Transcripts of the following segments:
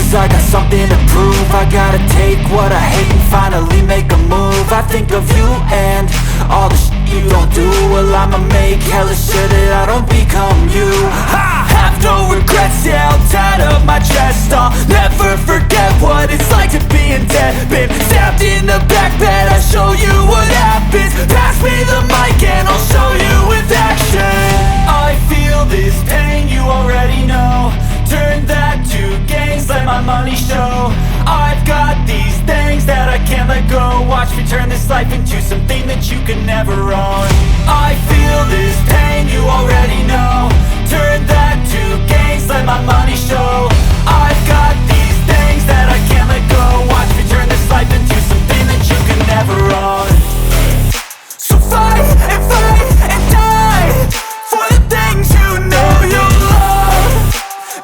Cause I got something to prove. I gotta take what I hate and finally make a move. I think of you and all the shit you don't do. Well, I'ma make hella sure that I don't become you. I have no regrets, yeah, I'll tie up my chest. I'll never forget what it's like to be in debt. Been stabbed in the back bed, I'll show you what happens. Pass me the mic and I'll show you with action. I feel this pain, you already know. Turn that to gains, let my money show. I've got these things that I can't let go. Watch me turn this life into something that you can never own. I feel this pain, you already know. Turn that to gains, let my money show. I've got these things that I can't let go. Watch me turn this life into something that you can never own. So fight and die for the things you know you love.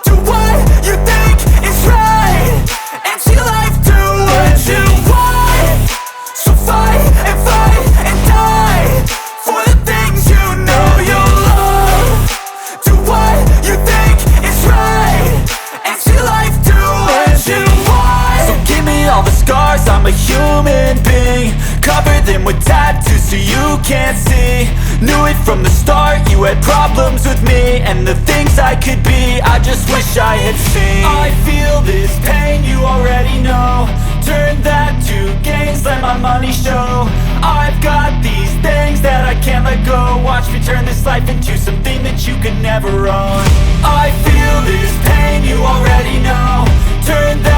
Do what you think is right and see life do what you want. So fight and die for the things you know you love. Do what you think is right and see life do what you want. So give me all the scars, I'm a human being. Cover them with tattoos so you can't see. Knew it from the start, you had problems with me and the things I could be, I just wish I had seen. I feel this pain, you already know. Turn that to gains, let my money show. I've got these things that I can't let go. Watch me turn this life into something that you can never own. I feel this pain, you already know. Turn that